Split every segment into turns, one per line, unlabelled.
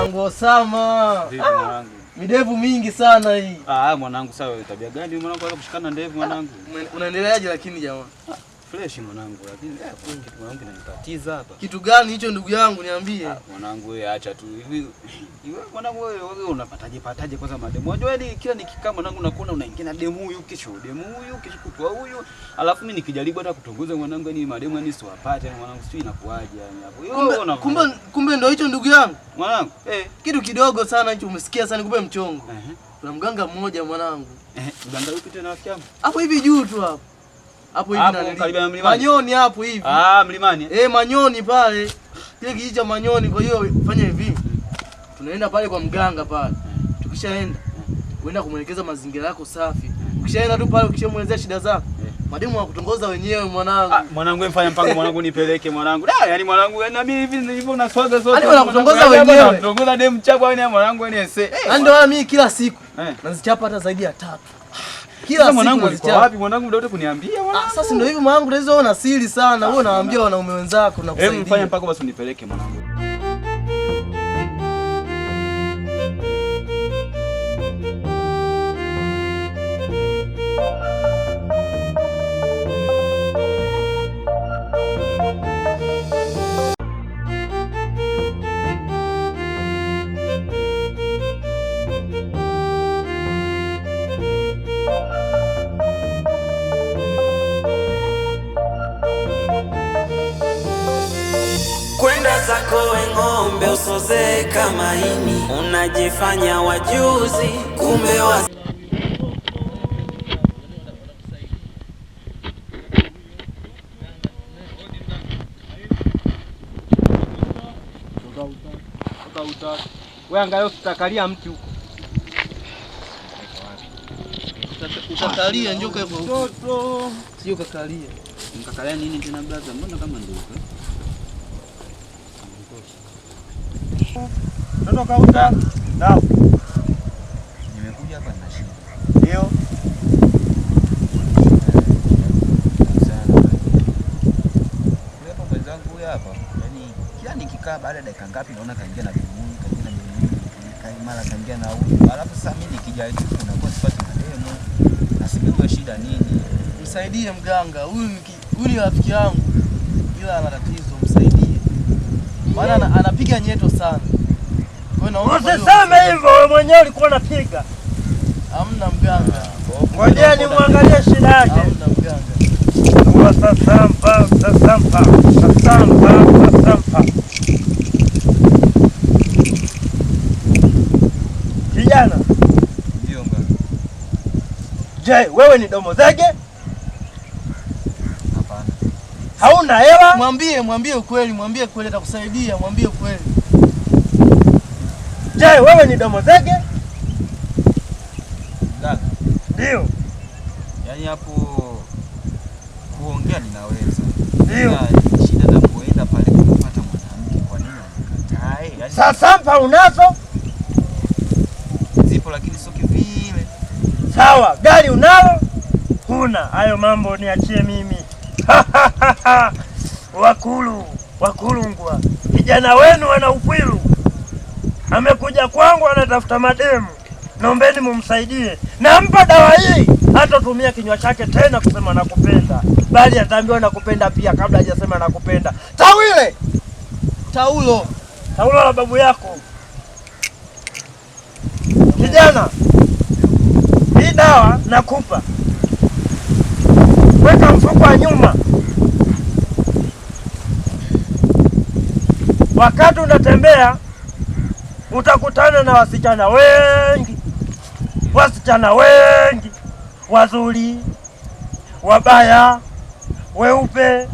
Mwanangu Osama.
Mwanangu.
Midevu mingi sana hii.
Mwanangu sawa, tabia gani mwanangu wala kushikana ndevu mwanangu?
Unaendeleaje lakini jamaa?
Fresh mwanangu, lakini kitu mwanangu kinanitatiza hapa.
Kitu gani hicho ndugu yangu niambie?
Mwanangu wewe acha tu hivi. Mwanangu wewe unapataje kwanza mademu? Unajua yani kila nikikaa mwanangu nakuona unaingia na demu huyu kesho kutwa huyu. Alafu mimi nikijaribu hata kutongoza mwanangu yani mademu yani siwapate mwanangu, sio inakuaje yani hapo.
Kumbe ndio hicho ndugu yangu.
Mwanangu,
kitu kidogo sana hicho umesikia sana kumbe mchongo. Kuna mganga mmoja mwanangu.
Mganga upi tena rafiki yangu?
Hapo hivi juu tu hapo. Hapo hivi
na mlimani.
Manyoni hapo hivi.
Mlimani.
Manyoni pale. Kile kijiji cha Manyoni. Kwa hiyo fanya hivi. Tunaenda pale kwa mganga pale. Tukishaenda uenda kumuelekeza mazingira yako safi. Ukishaenda tu pale ukishamuelezea shida zako, mademu wakutongoza wenyewe mwanangu.
Mwanangu wewe mfanya mpango mwanangu nipeleke mwanangu. Yani mwanangu na mimi hivi ndivyo unaswaga zote.
Hadi wanakutongoza wenyewe.
Kutongoza demu chapa yani mwanangu yani ese.
Ndio mimi kila siku nazichapa hata zaidi ya 3. Kila siku
mwanangu alikuwa wapi mwanangu ndio kuniambia mwanangu.
Sasa ndio hivyo mwanangu, unaweza ona siri sana. Wewe unawaambia wanaume wenzako na kusaidia.
Mfanya mpaka basi unipeleke mwanangu.
Zako ng'ombe usoze kama ini, unajifanya wajuzi kumbe
wewe angalau tutakalia mti huko.
Utakalia njoka hapo. Mtoto. Sio kakalia.
Mkakalia nini tena brother? Mbona kama ndio?
Natoka uta. Nao.
Nimekuja hapa na shida.
Ndio.
Hapo mwenzangu huyu hapa. Yaani kila nikikaa baada ya dakika ngapi naona kaingia na bimuni, mara kaingia na huyu. Alafu sasa mimi nikijaribu nakuwa sipati mademo. Nasijui shida nini.
Msaidie mganga. Huyu ni rafiki yangu. Ila ana tatizo, msaidie. Maana anapiga nyeto sana.
Usiseme hivyo, wewe mwenyewe ulikuwa unapiga.
Hamna mganga.
Ngoja nimwangalie shida yake.
Hamna mganga.
Sasampa. Kijana.
Ndio mganga.
Je, wewe ni domo zege?
Hapana.
Hauna hela?
Mwambie ukweli, atakusaidia, mwambie ukweli.
Je, wewe ni domo zege?
Mganga.
Ndio.
Yaani hapo kuongea ninaweza.
Ndio.
Shida na kuenda pale kupata mwanamke, kwa nini unakataa? Yaani
Sasampa unazo?
Zipo lakini sio kivile.
Sawa, gari unalo? Huna. Hayo mambo niachie mimi. Wakulungwa. Kijana wenu ana upwilu. Amekuja kwangu anatafuta mademu. Naombeni mumsaidie. Nampa dawa hii. Hatatumia kinywa chake tena kusema nakupenda. Bali ataambiwa nakupenda pia kabla hajasema nakupenda. Tawile.
Taulo
la babu yako. Kijana. Hii dawa nakupa. Weka mfuko wa nyuma. Wakati unatembea utakutana na wasichana wengi wazuri, wabaya, weupe,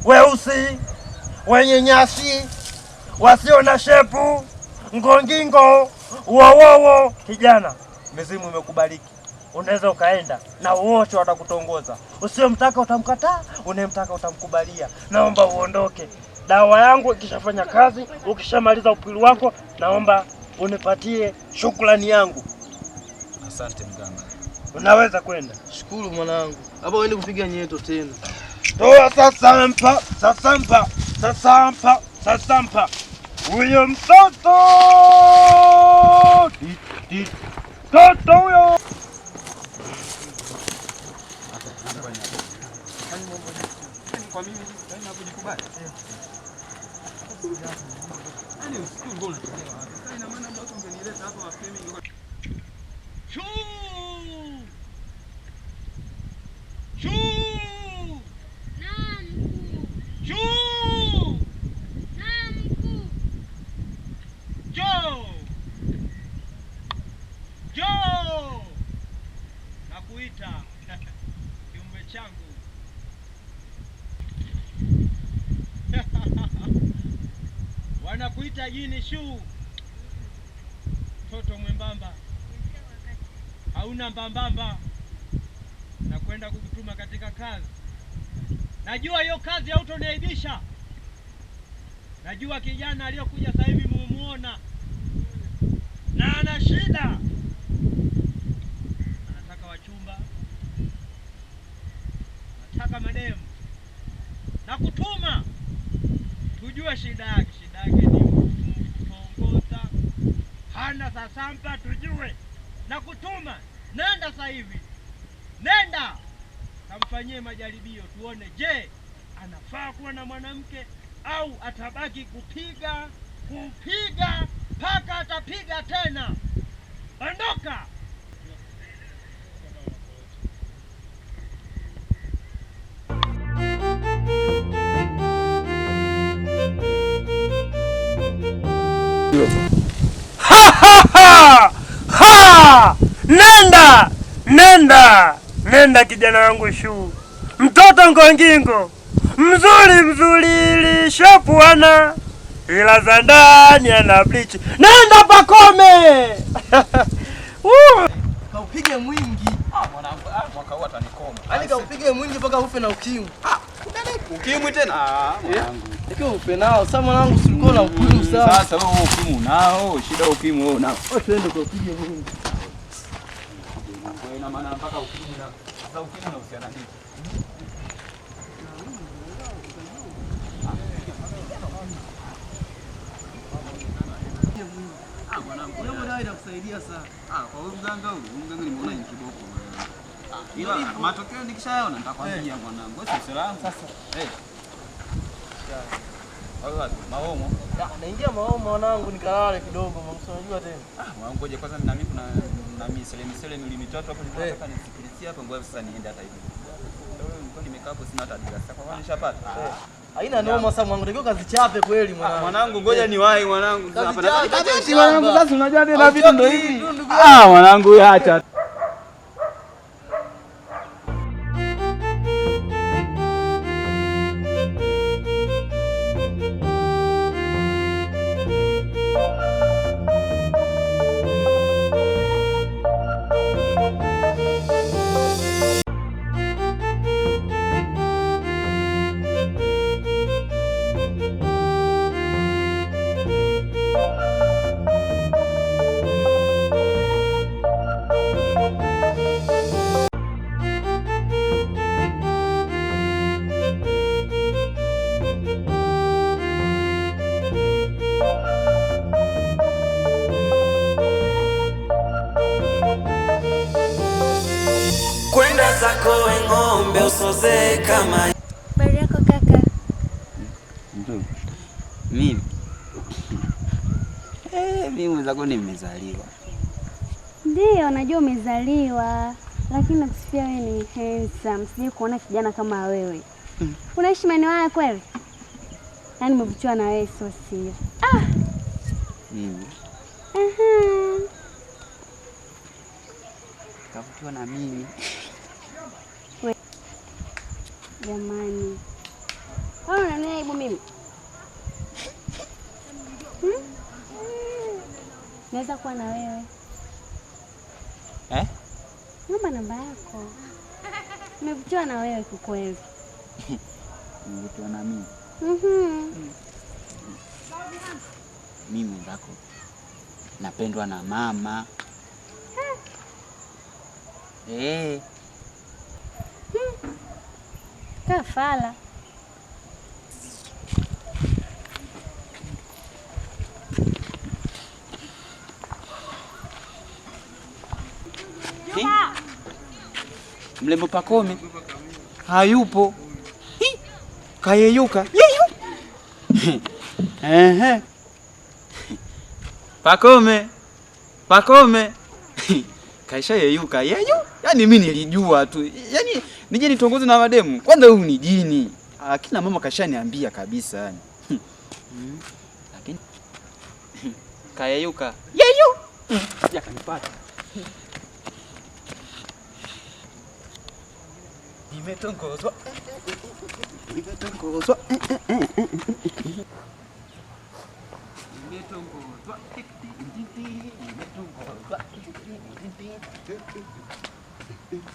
weusi, wenye nyasi, wasio na shepu, ngongingo, wowowo. Kijana, mizimu imekubariki. Unaweza ukaenda na wote watakutongoza. Usiyemtaka utamkataa, unemtaka utamkubalia. Naomba uondoke. Dawa yangu ikishafanya kazi, ukishamaliza upili wako, naomba unipatie shukrani yangu.
Asante mganga.
Unaweza kwenda.
Shukuru mwanangu. Hapa uende kupiga nyeto tena.
Toa sasampa. Huyo mtoto! Mtoto huyo!
Kwa mimi sasa kujikubali. Yaani usiku ngoma unatolewa hapa. Sasa ina maana ndio ungenileta hapa mapema ingekuwa.
Shuu!
Naam mkuu.
Shuu!
Naam mkuu.
Njoo! Njoo! Nakuita kiumbe changu. Wanakuita jini Shuu. Mtoto mwembamba. Hauna mbambamba. Na kwenda kukutuma katika kazi. Najua hiyo kazi hautoniaibisha. Najua kijana aliyokuja sasa hivi mumuona. Na ana shida. Anataka wachumba. Anataka mademu. Na kutuma. Tujue shida yake. Shida yake ni kutongoza. Hana sasampa tujue. Na kutuma. Nenda sasa hivi. Nenda. Kamfanyie majaribio tuone, je, anafaa kuwa na mwanamke au atabaki kupiga mpaka atapiga tena. Ondoka. Nenda! Nenda! Nenda kijana wangu Shuu. Mtoto ngongingo. Mzuri lishapuana. Ila za ndani ana bleach. Nenda Pakome!
Kaupige mwingi.
Mwanangu, mwaka huu atanikoma.
Yaani kaupige mwingi mpaka ufe na ukimwi.
Ukimwi tena? Mwanangu.
Ikiwa ufe nao, sasa mwanangu usilikuwa na ukimwi sana.
Sasa wewe ukimwi unao, shida ukimwi wewe unao.
Twende kaupige mwingi.
Kwa ina maana mpaka ukimwi na sasa ukimwi unahusiana nini?
Inakusaidia sana.
Kwa huyu mganga nimeona ni kiboko. Ila matokeo nikishayaona nitakwambia mwanangu. Wewe sio salamu sasa. Wewe wapi? Maomo.
Naingia maomo mwanangu nikalale kidogo, unajua tena.
Mwanangu ngoja kwanza na mimi kuna misele mitatu hapo nilikuwa nisikilizie hapa ngoja sasa niende hata hivi. Nilikuwa nimekaa hapo sina hata dira. Sasa kwa nini nishapata?
Haina noma sasa mwanangu, ndio kazichape kweli mwanangu.
Mwanangu ngoja niwahi mwanangu.
Kazi
Mwanangu sasa unajua tena vitu ndio hivi. Mwanangu acha.
Kwenda zako we ng'ombe usoze kama.
Habari yako kaka?
Mimi. Mimi mwenzako nimezaliwa.
Ndiyo, najua umezaliwa, lakini nakusifia wewe ni handsome. Sijui kuona kijana kama wewe. Unaishi maeneo haya kweli? Yaani nimevutiwa na wewe sio siri.
Mimi. Kavutiwa na mimi.
Jamani. Wewe unaniona aibu mimi? Naweza kuwa na wewe. Naomba namba yako. Nimevutiwa na wewe kwa kweli.
Nimevutiwa na mimi. Mimi mwenzako napendwa na mama.
Kafala.
Mlembo Pakome hayupo. Kayeyuka. Yeyu. Ehe. Pakome. Kaisha yeyuka. Yeyu. Yaani mimi nilijua tu. Yaani nije nitongoze na mademu. Kwanza huyu ni jini. Akina mama kashaniambia kabisa yani. Lakini kayeyuka. Yeyu. Yakanipata. Nimetongozwa.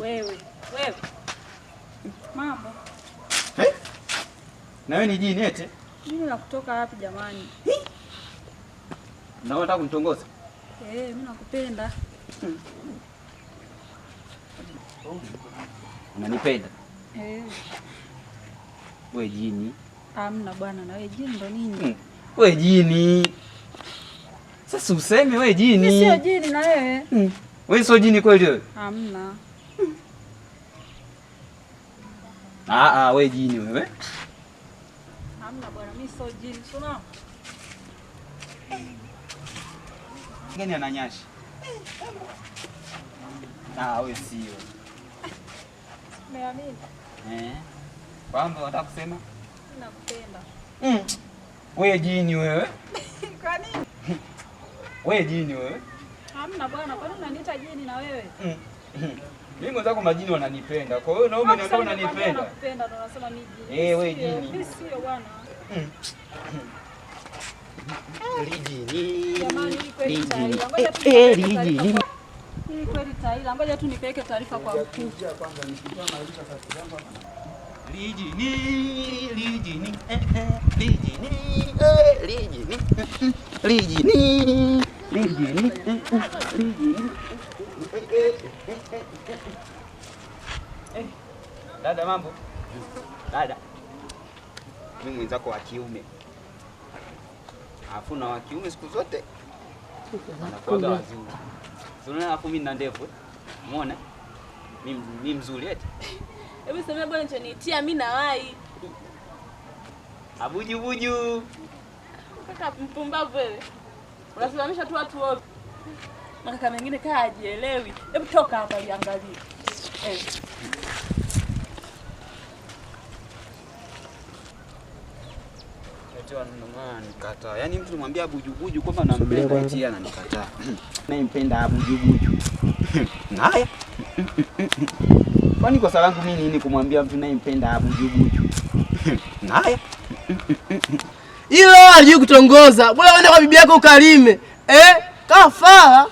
Wewe. Mambo.
Na wewe ni jini eti?
Mimi nakutoka wapi jamani?
Na unataka kunitongoza?
Mimi nakupenda.
Unanipenda? Wewe jini.
Hamna bwana, na wewe jini ndo nini?
Wewe jini. Sasa useme wewe jini.
Mimi sio jini na wewe.
Wewe sio jini kweli wewe?
Hamna.
Wewe jini wewe.
Hamna bwana, mimi sio jini. Sio.
Ngeni ananyashi. Wewe sio.
Umeamini?
Kwamba unataka kusema?
Nakupenda.
Wewe jini wewe.
Kwa nini?
Wewe jini wewe.
Hamna bwana, kwa nini unaniita jini na wewe?
Mimi mwenzako majini wananipenda. Kwa hiyo naomba niambie unanipenda.
Nakupenda ndo unasema ni jini.
Wewe jini.
Mimi sio bwana.
Lijini.
Jamani, kweli taila. Kweli taila. Ngoja tu nipeleke taarifa kwa mkuu.
Dada, mambo? Dada. Mimi mwenzako wa kiume. Alafu na wa kiume siku zote anakuwa wazuri. Unaona hapo mimi nina ndevu. Umeona? Mimi mzuri eti.
Hebu sema bwana nichonitia mimi na wai.
Abuju.
Kaka mpumbavu wewe. Unasimamisha tu watu wote. Makaka mengine kaa hajielewi. Hebu toka hapa liangalie.
Nikataa. Yaani mtu nimwambia abujubuju kwamba nampenda eti ananikataa. Nampenda abujubuju. Haya. Kwani kosa langu mimi nini kumwambia mtu nampenda abujubuju? Haya.
Hilo alijui kutongoza. Bora uende kwa bibi yako ukalime. Kafara.